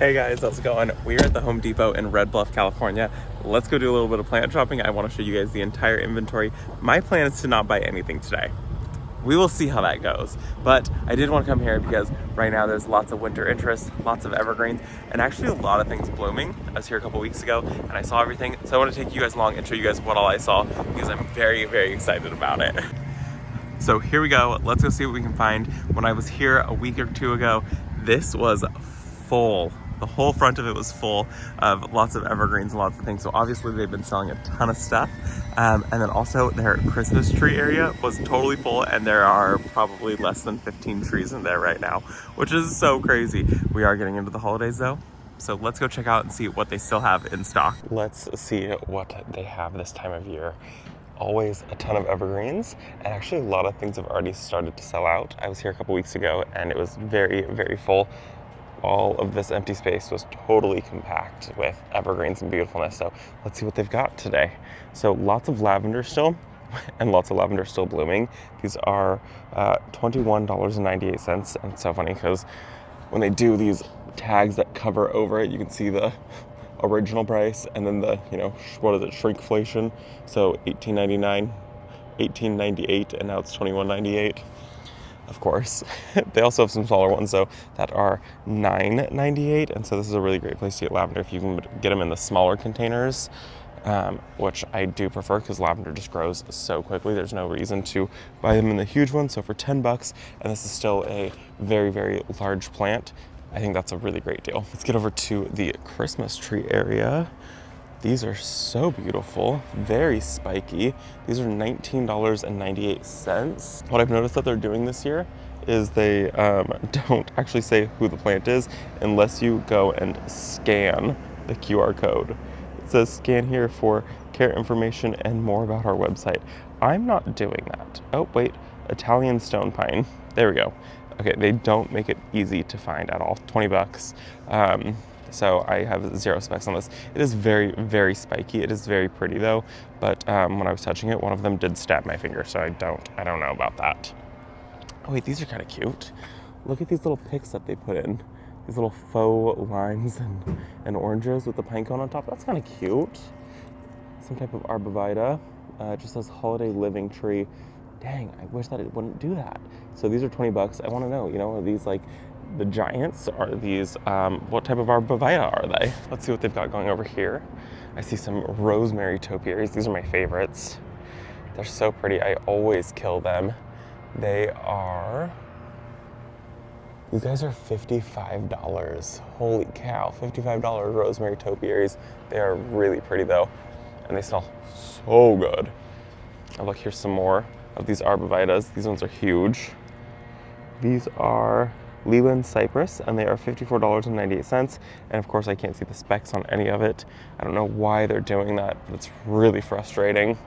Hey guys, how's it going? We're at the Home Depot in Red Bluff, California. Let's go do a little bit of plant shopping. I want to show you guys the entire inventory. My plan is to not buy anything today. We will see how that goes. But I did want to come here because right now there's lots of winter interest, lots of evergreens, and actually a lot of things blooming. I was here a couple weeks ago and I saw everything. So I want to take you guys along and show you guys what all I saw because I'm very, very excited about it. So here we go. Let's go see what we can find. When I was here a week or two ago, this was full. The whole front of it was full of lots of evergreens and lots of things. So obviously they've been selling a ton of stuff. And then also their Christmas tree area was totally full, and there are probably less than 15 trees in there right now, which is so crazy. We are getting into the holidays though. So let's go check out and see what they still have in stock. Let's see what they have this time of year. Always a ton of evergreens, and actually a lot of things have already started to sell out. I was here a couple weeks ago and it was very, very full. All of this empty space was totally compact with evergreens and beautifulness. So let's see what they've got today. So lots of lavender still, and lots of lavender still blooming. These are $21.98, and it's so funny because when they do these tags that cover over it, you can see the original price and then the, what is it, shrinkflation. So $18.99, $18.98, and now it's $21.98. Of course. They also have some smaller ones though that are $9.98, and so this is a really great place to get lavender if you can get them in the smaller containers, which I do prefer because lavender just grows so quickly. There's no reason to buy them in the huge ones. So for 10 bucks, and this is still a very, very large plant, I think that's a really great deal. Let's get over to the Christmas tree area. These are so beautiful, very spiky. These are $19.98. What I've noticed that they're doing this year is they don't actually say who the plant is unless you go and scan the QR code. It says scan here for care information and more about our website. I'm not doing that. Oh wait, Italian stone pine. There we go. Okay, they don't make it easy to find at all. 20 bucks. So I have 0 specs on this. It is very, very spiky. It is very pretty though, but when I was touching it, one of them did stab my finger, so I don't know about that. Oh wait, these are kind of cute. Look at these little picks that they put in. These little faux limes and oranges with the pine cone on top. That's kind of cute. Some type of arborvitae. It just says holiday living tree. Dang, I wish that it wouldn't do that. So these are 20 bucks. I want to know, are these like the giants? Are these, what type of arborvitae are they? Let's see what they've got going over here. I see some rosemary topiaries. These are my favorites. They're so pretty. I always kill them. These guys are $55. Holy cow, $55 rosemary topiaries. They are really pretty though, and they smell so good. And look, here's some more of these arborvitaes. These ones are huge. These are Leland cypress, and they are $54.98. And of course, I can't see the specs on any of it. I don't know why they're doing that, but it's really frustrating.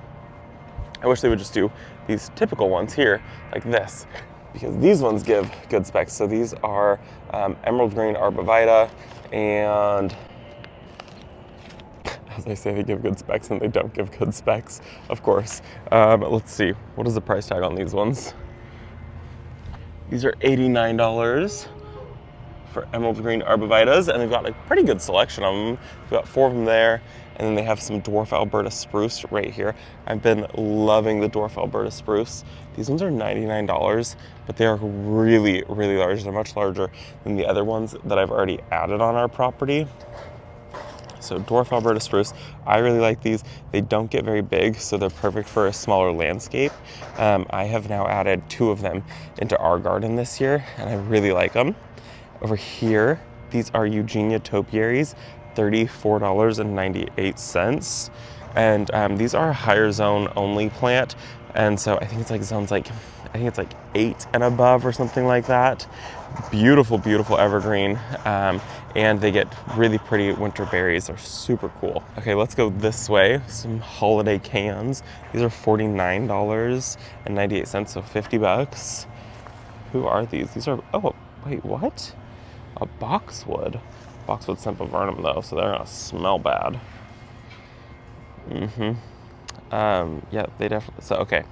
I wish they would just do these typical ones here, like this, because these ones give good specs. So these are emerald green arborvitae, and as I say, they give good specs and they don't give good specs, of course. Let's see, what is the price tag on these ones? These are $89 for emerald green arborvitaes, and they've got a pretty good selection of them. We've got 4 of them there, and then they have some dwarf Alberta spruce right here. I've been loving the dwarf Alberta spruce. These ones are $99, but they are really, really large. They're much larger than the other ones that I've already added on our property. So dwarf Alberta spruce, I really like these. They don't get very big, so they're perfect for a smaller landscape. I have now added 2 of them into our garden this year, and I really like them. Over here, these are Eugenia topiaries, $34.98. And these are a higher zone only plant. And so I think it's like zones like, 8 and above or something like that. Beautiful, beautiful evergreen. And they get really pretty winter berries. They're super cool. Okay, let's go this way. Some holiday cans. These are $49.98, so 50 bucks. Who are these? These are, oh, wait, what? A boxwood. Boxwood sempervernum though, so they're gonna smell bad. Yeah, they definitely, so okay.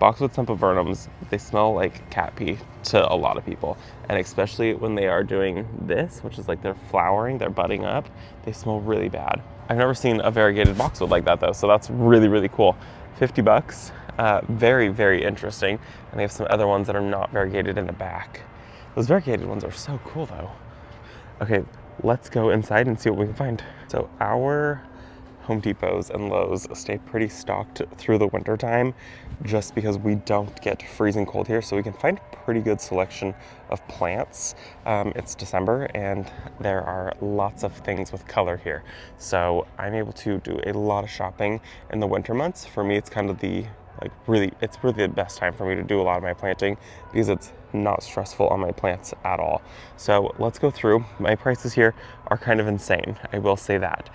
Boxwood sempervirens, they smell like cat pee to a lot of people. And especially when they are doing this, which is like they're flowering, they're budding up, they smell really bad. I've never seen a variegated boxwood like that though, so that's really, really cool. 50 bucks, very, very interesting. And they have some other ones that are not variegated in the back. Those variegated ones are so cool though. Okay, let's go inside and see what we can find. So our Home Depots and Lowe's stay pretty stocked through the winter time just because we don't get freezing cold here, so we can find a pretty good selection of plants. It's December and there are lots of things with color here, so I'm able to do a lot of shopping in the winter months. For me, it's kind of the it's really the best time for me to do a lot of my planting because it's not stressful on my plants at all. So let's go through. My prices here are kind of insane, I will say that.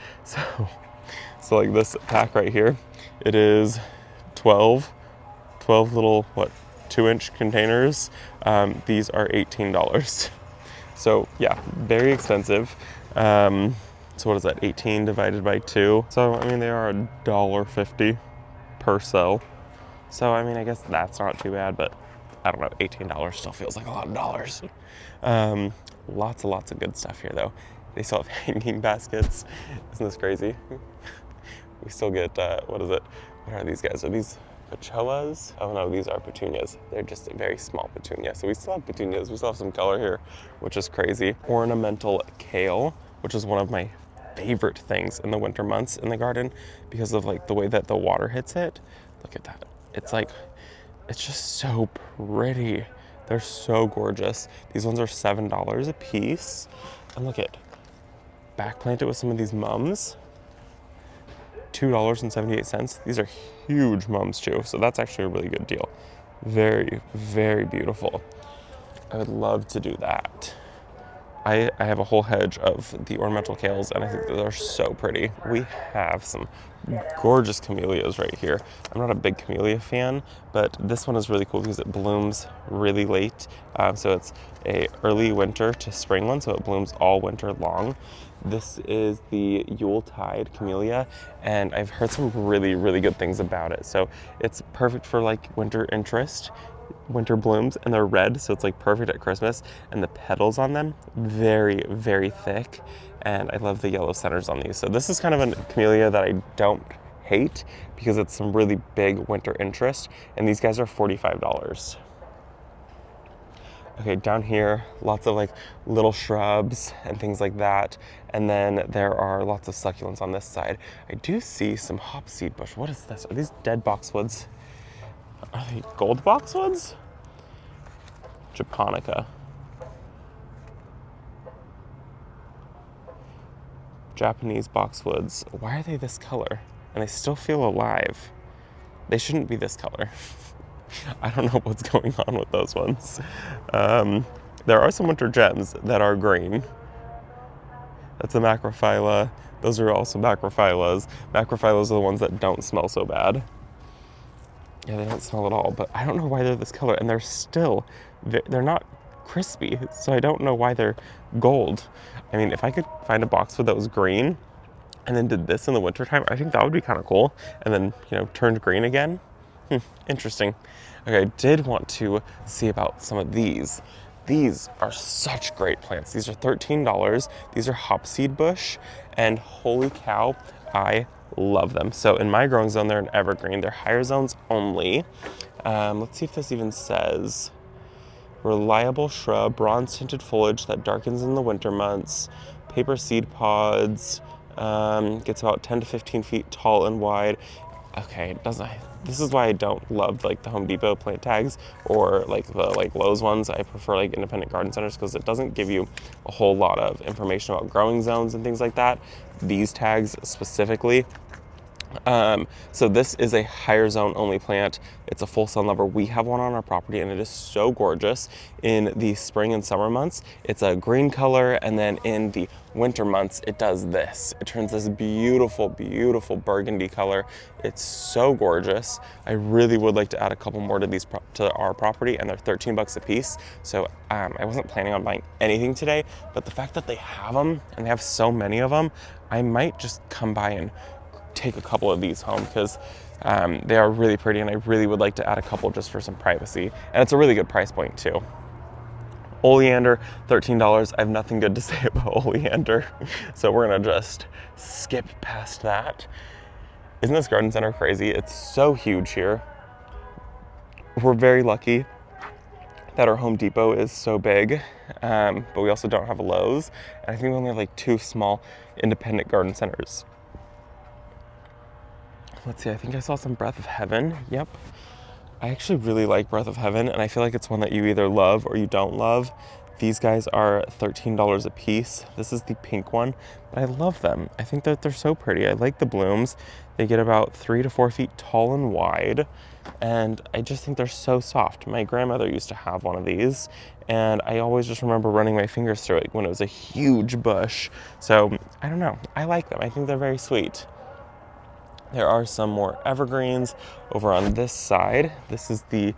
So like this pack right here, it is 12 little, 2-inch containers. These are $18. So yeah, very expensive. So what is that, 18 divided by 2? So I mean, they are $1.50 per cell. So I mean, I guess that's not too bad, but I don't know, $18 still feels like a lot of dollars. Lots of good stuff here though. They still have hanging baskets. Isn't this crazy? We still get, what is it? What are these guys? Are these pechoas? Oh no, these are petunias. They're just a very small petunia. So we still have petunias. We still have some color here, which is crazy. Ornamental kale, which is one of my favorite things in the winter months in the garden because of like the way that the water hits it. Look at that. It's like, it's just so pretty. They're so gorgeous. These ones are $7 a piece. And look at, back planted with some of these mums. $2.78. These are huge mums too, so that's actually a really good deal. Very, very beautiful. I would love to do that. I have a whole hedge of the ornamental kales and I think they're so pretty. We have some gorgeous camellias right here. I'm not a big camellia fan, but this one is really cool because it blooms really late. So it's a early winter to spring one, so it blooms all winter long. This is the Yuletide camellia, and I've heard some really, really good things about it. So it's perfect for like winter interest. Winter blooms, and they're red, so it's like perfect at Christmas. And the petals on them, very, very thick. And I love the yellow centers on these. So this is kind of a camellia that I don't hate because it's some really big winter interest. And these guys are $45. Okay, down here, lots of like little shrubs and things like that. And then there are lots of succulents on this side. I do see some hopseed bush. What is this? Are these dead boxwoods? Are they gold boxwoods? Japonica. Japanese boxwoods. Why are they this color? And they still feel alive. They shouldn't be this color. I don't know what's going on with those ones. There are some winter gems that are green. That's a macrophylla. Those are also macrophyllas. Macrophyllas are the ones that don't smell so bad. Yeah, they don't smell at all, but I don't know why they're this color, and they're still, they're not crispy, so I don't know why they're gold. I mean, if I could find a boxwood that was green and then did this in the wintertime, I think that would be kind of cool, and then, you know, turned green again. Interesting. Okay, I did want to see about some of these. These are such great plants. These are $13. These are hopseed bush, and holy cow, I love them. So in my growing zone, they're an evergreen. They're higher zones only. Let's see if this even says. Reliable shrub, bronze tinted foliage that darkens in the winter months. Paper seed pods. Gets about 10 to 15 feet tall and wide. Okay, it doesn't. This is why I don't love like the Home Depot plant tags or like the Lowe's ones. I prefer like independent garden centers because it doesn't give you a whole lot of information about growing zones and things like that. These tags specifically. So this is a higher zone only plant. It's a full sun lover. We have one on our property and it is so gorgeous. In the spring and summer months, it's a green color, and then in the winter months, it does this. It turns this beautiful, beautiful burgundy color. It's so gorgeous. I really would like to add a couple more to these to our property, and they're 13 bucks a piece. So I wasn't planning on buying anything today, but the fact that they have them and they have so many of them, I might just come by and take a couple of these home because They are really pretty, and I really would like to add a couple just for some privacy. And it's a really good price point too. Oleander, $13. I have nothing good to say about oleander, so we're gonna just skip past that. Isn't this garden center crazy? It's so huge here. We're very lucky that our Home Depot is so big, but we also don't have a Lowe's. And I think we only have like 2 small independent garden centers. Let's see, I think I saw some Breath of Heaven. Yep. I actually really like Breath of Heaven, and I feel like it's one that you either love or you don't love. These guys are $13 a piece. This is the pink one, but I love them. I think that they're so pretty. I like the blooms. They get about 3 to 4 feet tall and wide, and I just think they're so soft. My grandmother used to have one of these, and I always just remember running my fingers through it when it was a huge bush. So I don't know, I like them. I think they're very sweet. There are some more evergreens over on this side. This is the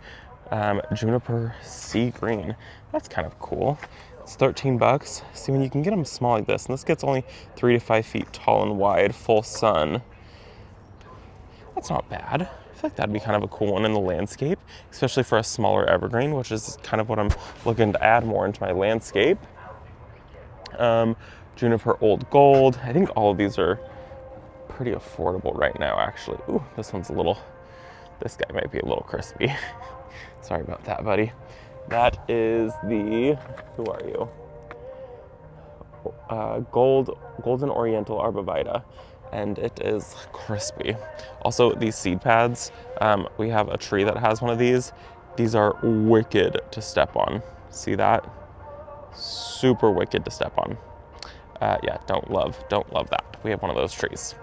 juniper sea green. That's kind of cool. It's 13 bucks. See, when you can get them small like this, and this gets only 3 to 5 feet tall and wide, full sun. That's not bad. I feel like that'd be kind of a cool one in the landscape, especially for a smaller evergreen, which is kind of what I'm looking to add more into my landscape. Juniper Old Gold. I think all of these are pretty affordable right now, actually. Ooh, this one's this guy might be a little crispy. Sorry about that, buddy. That is the, who are you? Golden Oriental Arbovita, and it is crispy. Also, these seed pads, we have a tree that has one of these. These are wicked to step on. See that? Super wicked to step on. Yeah, don't love that. We have one of those trees.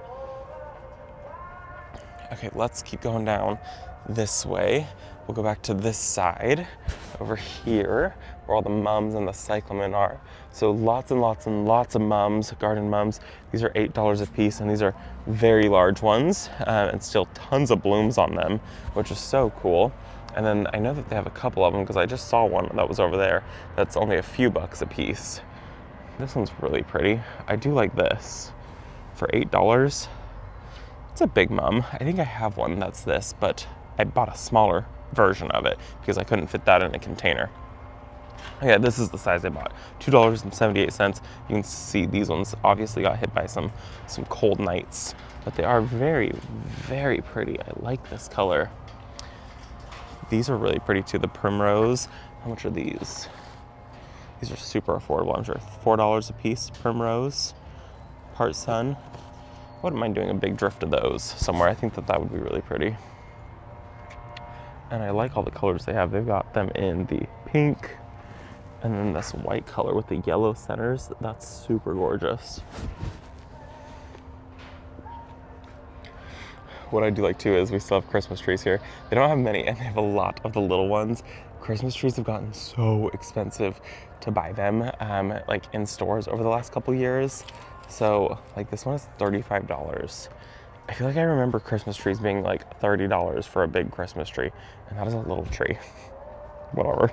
Okay, let's keep going down this way. We'll go back to this side over here where all the mums and the cyclamen are. So lots and lots and lots of mums, garden mums. These are $8 a piece, and these are very large ones, and still tons of blooms on them, which is so cool. And then I know that they have a couple of them because I just saw one that was over there that's only a few bucks a piece. This one's really pretty. I do like this for $8. It's a big mum. I think I have one that's this, but I bought a smaller version of it because I couldn't fit that in a container. Yeah, this is the size I bought, $2.78. You can see these ones obviously got hit by some cold nights, but they are very, very pretty. I like this color. These are really pretty too, the primrose. How much are these? These are super affordable, I'm sure. $4 a piece, primrose, part sun. I wouldn't mind doing a big drift of those somewhere. I think that would be really pretty. And I like all the colors they have. They've got them in the pink, and then this white color with the yellow centers. That's super gorgeous. What I do like too is we still have Christmas trees here. They don't have many, and they have a lot of the little ones. Christmas trees have gotten so expensive to buy them, like in stores over the last couple years. So like this one is $35. I feel like I remember Christmas trees being like $30 for a big Christmas tree, and that is a little tree. Whatever.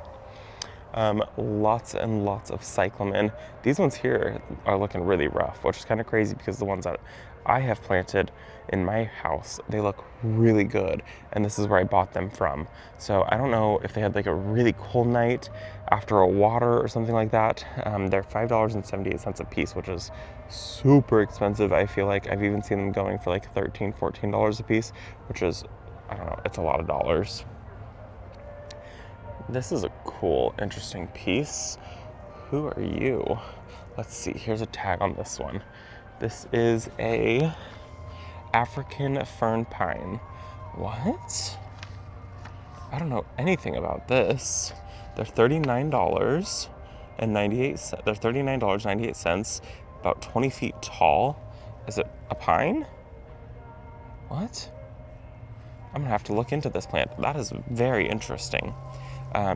Lots and lots of cyclamen. These ones here are looking really rough, which is kind of crazy because the ones that I have planted in my house, they look really good, and this is where I bought them from. So I don't know if they had like a really cold night after a water or something like that. They're $5.78 a piece, which is super expensive. I feel like I've even seen them going for like $13, $14 a piece, which is, I don't know, it's a lot of dollars. This is a cool, interesting piece. Who are you? Let's see, here's a tag on this one. This is a African fern pine. What? I don't know anything about this. They're $39.98. They're $39.98, about 20 feet tall. Is it a pine? What? I'm gonna have to look into this plant. That is very interesting.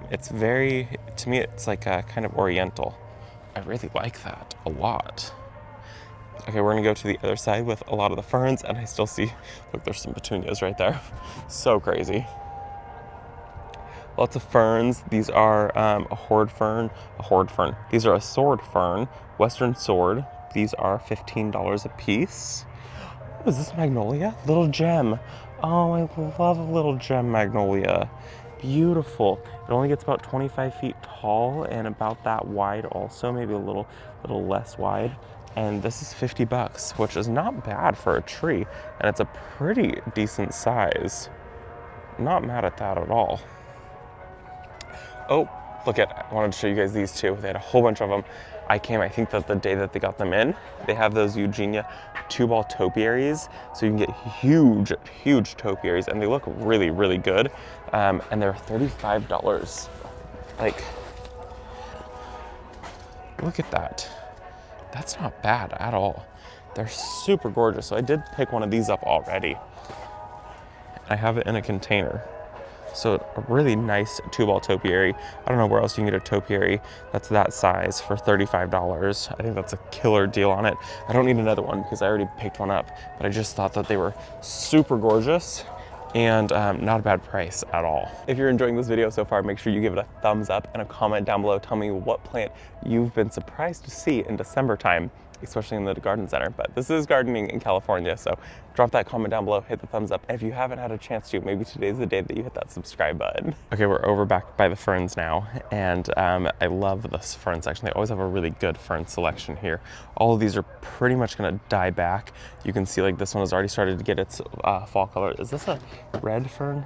It's very, to me, it's like a kind of oriental. I really like that a lot. Okay, we're gonna go to the other side with a lot of the ferns, and I still see, look, there's some petunias right there. So crazy. Lots of ferns. These are a horde fern. These are a sword fern, western sword. These are $15 a piece. Oh, is this magnolia? Little gem. Oh, I love a little gem magnolia. Beautiful. It only gets about 25 feet tall and about that wide also, maybe a little less wide. And this is 50 bucks, which is not bad for a tree. And it's a pretty decent size. Not mad at that at all. Oh, look I wanted to show you guys these two. They had a whole bunch of them. I think that the day that they got them in, they have those Eugenia 2-ball topiaries. So you can get huge, huge topiaries and they look really, really good. And they're $35. Like, look at that. That's not bad at all. They're super gorgeous. So I did pick one of these up already. I have it in a container. So a really nice 2-ball topiary. I don't know where else you can get a topiary that's that size for $35. I think that's a killer deal on it. I don't need another one because I already picked one up, but I just thought that they were super gorgeous and not a bad price at all. If you're enjoying this video so far, make sure you give it a thumbs up and a comment down below. Tell me what plant you've been surprised to see in December time, especially in the garden center. But this is gardening in California, so drop that comment down below, hit the thumbs up, and if you haven't had a chance to, maybe today's the day that you hit that subscribe button. Okay, we're over back by the ferns now, and I love this fern section. They always have a really good fern selection here. All of these are pretty much gonna die back. You can see like this one has already started to get its fall color. Is this a red fern?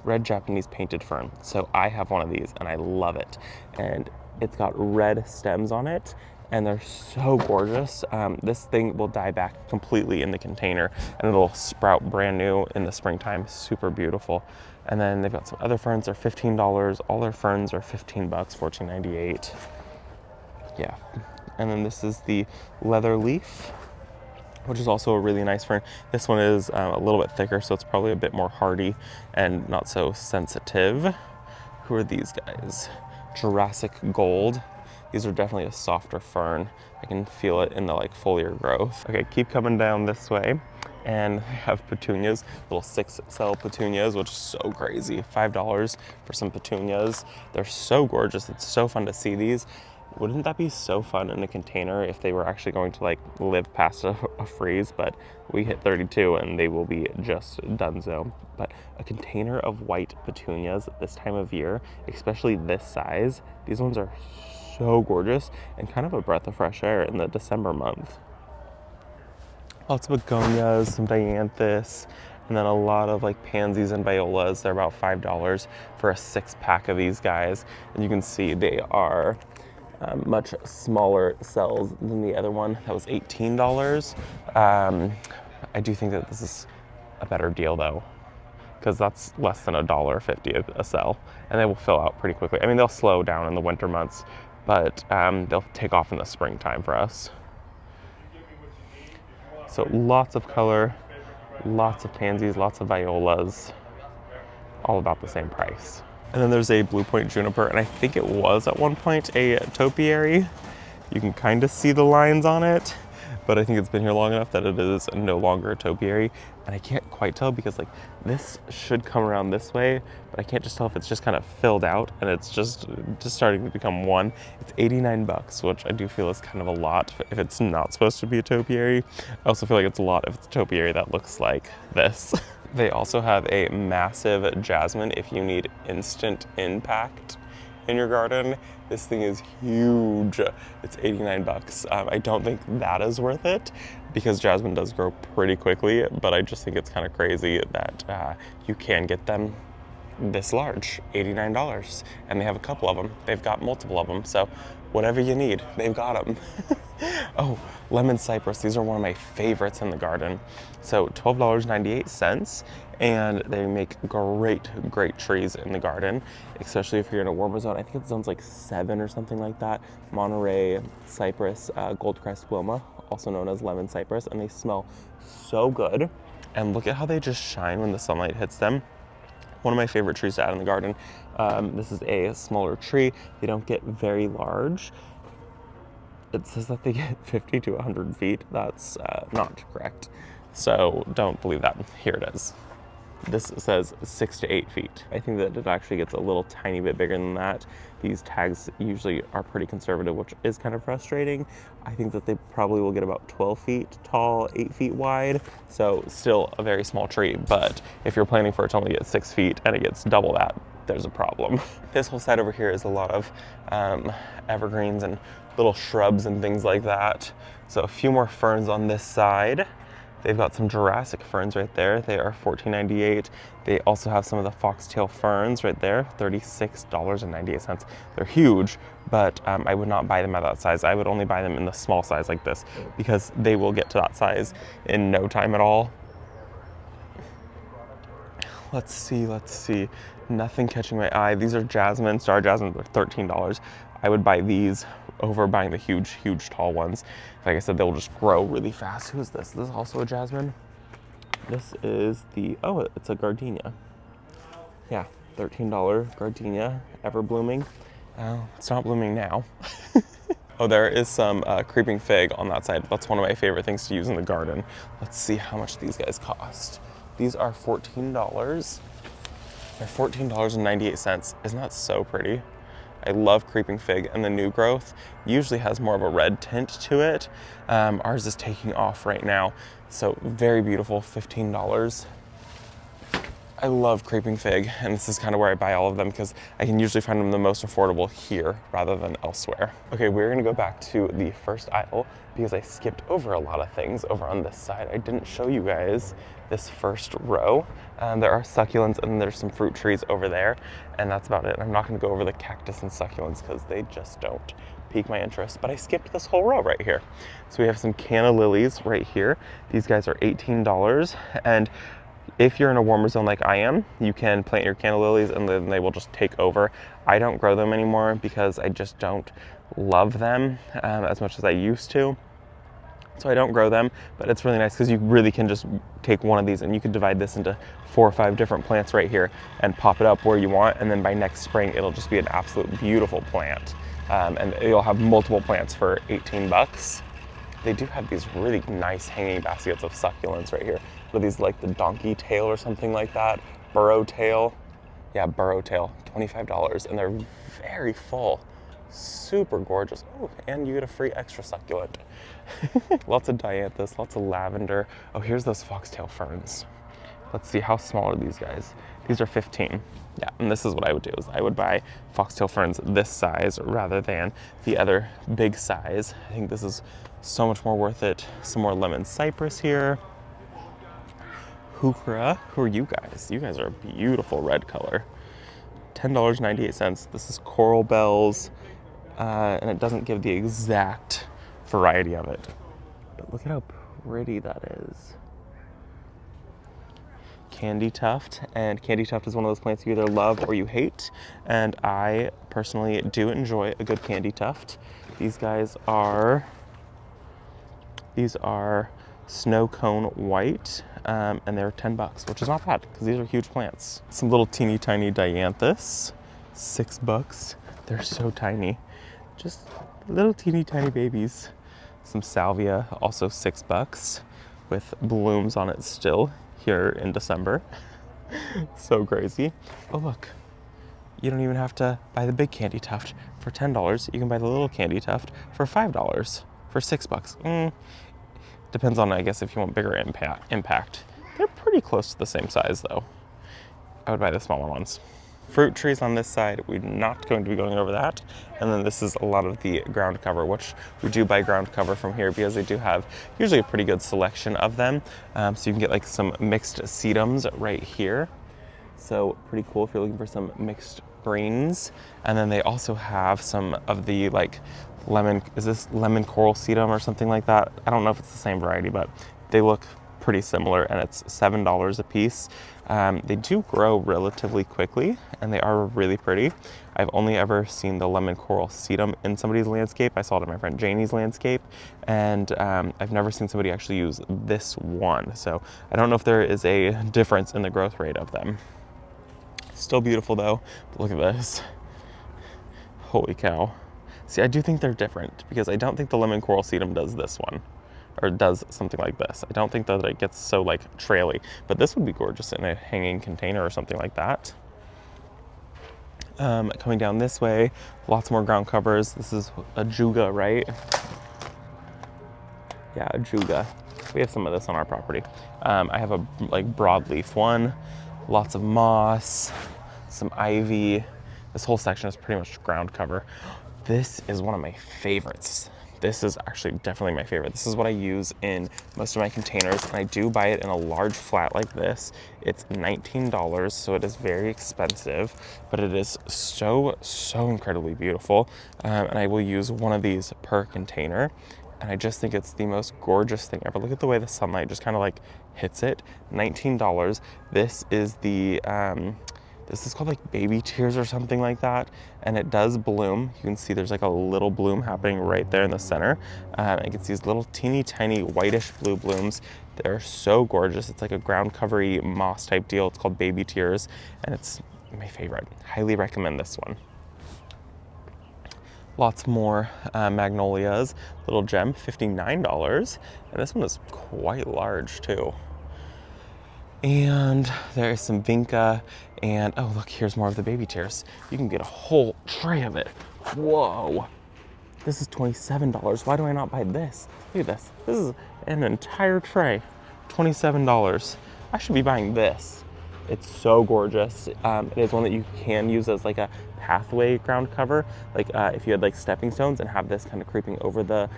Red Japanese painted fern. So I have one of these and I love it. And it's got red stems on it and they're so gorgeous. This thing will die back completely in the container and it'll sprout brand new in the springtime. Super beautiful. And then they've got some other ferns. They're $15. All their ferns are 15 bucks, $14.98. Yeah. And then this is the leather leaf, which is also a really nice fern. This one is a little bit thicker, so it's probably a bit more hardy and not so sensitive. Who are these guys? Jurassic Gold. These are definitely a softer fern. I can feel it in the like foliar growth. Okay, keep coming down this way. And they have petunias, little 6-cell petunias, which is so crazy. $5 for some petunias. They're so gorgeous. It's so fun to see these. Wouldn't that be so fun in a container if they were actually going to like live past a freeze? But we hit 32 and they will be just donezo. But a container of white petunias at this time of year, especially this size, these ones are so gorgeous and kind of a breath of fresh air in the December month. Lots of begonias, some dianthus, and then a lot of like pansies and violas. They're about $5 for a 6-pack of these guys. And you can see they are much smaller cells than the other one. That was $18. I do think that this is a better deal though, because that's less than $1.50 a cell, and they will fill out pretty quickly. I mean, they'll slow down in the winter months, but they'll take off in the springtime for us. So lots of color, lots of pansies, lots of violas, all about the same price. And then there's a Blue Point juniper, and I think it was at one point a topiary. You can kind of see the lines on it, but I think it's been here long enough that it is no longer a topiary. And I can't quite tell because like this should come around this way, but I can't just tell if it's just kind of filled out and it's just starting to become one. It's 89 bucks, which I do feel is kind of a lot if it's not supposed to be a topiary. I also feel like it's a lot if it's a topiary that looks like this. They also have a massive jasmine if you need instant impact in your garden. This thing is huge. It's 89 bucks. I don't think that is worth it because jasmine does grow pretty quickly, but I just think it's kind of crazy that you can get them this large, $89. And they have a couple of them. They've got multiple of them. So whatever you need, they've got them. Oh, lemon cypress. These are one of my favorites in the garden. So $12.98, and they make great, great trees in the garden, especially if you're in a warmer zone. I think it zone's like 7 or something like that. Monterey cypress, Goldcrest Wilma, also known as lemon cypress, and they smell so good. And look at how they just shine when the sunlight hits them. One of my favorite trees to add in the garden. This is a smaller tree. They don't get very large. It says that they get 50 to 100 feet. That's not correct. So don't believe that. Here it is. This says 6 to 8 feet. I think that it actually gets a little tiny bit bigger than that. These tags usually are pretty conservative, which is kind of frustrating. I think that they probably will get about 12 feet tall, 8 feet wide. So still a very small tree, but if you're planning for it to only get 6 feet and it gets double that, there's a problem. This whole side over here is a lot of evergreens and little shrubs and things like that. So a few more ferns on this side. They've got some Jurassic ferns right there. They are $14.98. They also have some of the foxtail ferns right there, $36.98. They're huge, but I would not buy them at that size. I would only buy them in the small size like this because they will get to that size in no time at all. Let's see. Nothing catching my eye. These are jasmine, star jasmine, they're $13. I would buy these over buying the huge tall ones. Like I said, they'll just grow really fast. Who is this? This is also a jasmine. This is the, oh, it's a gardenia. Yeah, $13 gardenia, ever blooming. It's not blooming now. Oh, there is some creeping fig on that side. That's one of my favorite things to use in the garden. Let's see how much these guys cost. These are $14. They're $14.98. Isn't that so pretty? I love creeping fig, and the new growth usually has more of a red tint to it. Ours is taking off right now, so very beautiful, $15. I love creeping fig, and this is kind of where I buy all of them because I can usually find them the most affordable here rather than elsewhere. Okay, we're gonna go back to the first aisle because I skipped over a lot of things over on this side. I didn't show you guys this first row. There are succulents and there's some fruit trees over there, and that's about it. I'm not gonna go over the cactus and succulents because they just don't pique my interest, but I skipped this whole row right here. So we have some canna lilies right here. These guys are $18, and if you're in a warmer zone like I am, you can plant your canna lilies and then they will just take over. I don't grow them anymore because I just don't love them as much as I used to. So I don't grow them, but it's really nice because you really can just take one of these and you could divide this into 4 or 5 different plants right here and pop it up where you want. And then by next spring, it'll just be an absolute beautiful plant. And you'll have multiple plants for 18 bucks. They do have these really nice hanging baskets of succulents right here. What are these, like the donkey tail or something like that? Burrow tail. Yeah, burrow tail, $25. And they're very full. Super gorgeous. Oh, and you get a free extra succulent. Lots of dianthus, lots of lavender. Oh, here's those foxtail ferns. Let's see, how small are these guys? These are 15. Yeah, and this is what I would do, is I would buy foxtail ferns this size rather than the other big size. I think this is so much more worth it. Some more lemon cypress here. Heuchera, who are you guys? You guys are a beautiful red color. $10.98. This is coral bells, and it doesn't give the exact variety of it. But look at how pretty that is. Candy tuft, and candy tuft is one of those plants you either love or you hate, and I personally do enjoy a good candy tuft. These guys are snow cone white, and they're 10 bucks, which is not bad because these are huge plants. Some little teeny tiny dianthus, $6. They're so tiny, just little teeny tiny babies. Some salvia, also $6, with blooms on it still here in December. So crazy. Oh look, you don't even have to buy the big candy tuft for $10. You can buy the little candy tuft for $5, for $6. Depends on, I guess, if you want bigger impact. They're pretty close to the same size though. I would buy the smaller ones. Fruit trees on this side, we're not going to be going over that. And then this is a lot of the ground cover, which we do buy ground cover from here because they do have usually a pretty good selection of them. So you can get like some mixed sedums right here. So pretty cool if you're looking for some mixed greens. And then they also have some of the like lemon, is this lemon coral sedum or something like that? I don't know if it's the same variety, but they look pretty similar, and it's $7 a piece. They do grow relatively quickly and they are really pretty. I've only ever seen the lemon coral sedum in somebody's landscape. I saw it in my friend Janie's landscape, and I've never seen somebody actually use this one. So I don't know if there is a difference in the growth rate of them. Still beautiful though, but look at this. Holy cow. See, I do think they're different because I don't think the lemon coral sedum does this one. or does something like this. I don't think that it gets so like traily, but this would be gorgeous in a hanging container or something like that. Coming down this way, lots more ground covers. This is a Juga, right? Yeah, a Juga. We have some of this on our property. I have a like broadleaf one, lots of moss, some ivy. This whole section is pretty much ground cover. This is one of my favorites. This is actually definitely my favorite. This is what I use in most of my containers, and I do buy it in a large flat like this. It's $19, so it is very expensive, but it is so incredibly beautiful. And I will use one of these per container, and I just think it's the most gorgeous thing ever. Look at the way the sunlight just kind of like hits it. $19. This is the, this is called like baby tears or something like that, and it does bloom. You can see there's like a little bloom happening right there in the center. It gets these little teeny tiny whitish blue blooms. They're so gorgeous. It's like a ground covery moss type deal. It's called baby tears, and it's my favorite. Highly recommend this one. Lots more magnolias. Little gem, $59, and this one is quite large too. And there's some vinca, and oh look, here's more of the baby tears. You can get a whole tray of it. Whoa, this is $27. Why do I not buy this? Look at this. This is an entire tray, $27. I should be buying this. It's so gorgeous. It is one that you can use as like a pathway ground cover. Like if you had like stepping stones and have this kind of creeping over the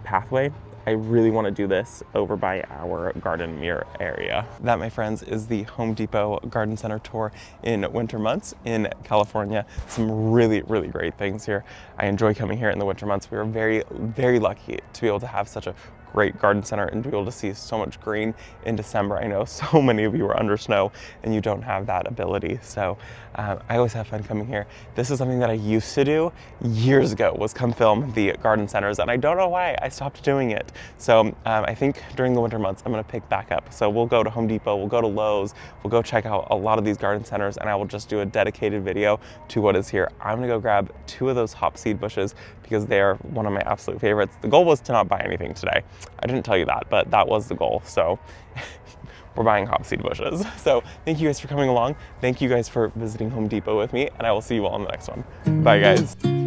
pathway. I really want to do this over by our garden mirror area. That, my friends, is the Home Depot Garden Center tour in winter months in California. Some really great things here. I enjoy coming here in the winter months. We are very lucky to be able to have such a great garden center and to be able to see so much green in December. I know so many of you are under snow and you don't have that ability. So I always have fun coming here. This is something that I used to do years ago, was come film the garden centers, and I don't know why I stopped doing it. So I think during the winter months, I'm gonna pick back up. So we'll go to Home Depot, we'll go to Lowe's, we'll go check out a lot of these garden centers, and I will just do a dedicated video to what is here. I'm gonna go grab 2 of those hop seed bushes because they are one of my absolute favorites. The goal was to not buy anything today. I didn't tell you that, but that was the goal. So we're buying hop seed bushes. So thank you guys for coming along. Thank you guys for visiting Home Depot with me, and I will see you all in the next one. Bye guys.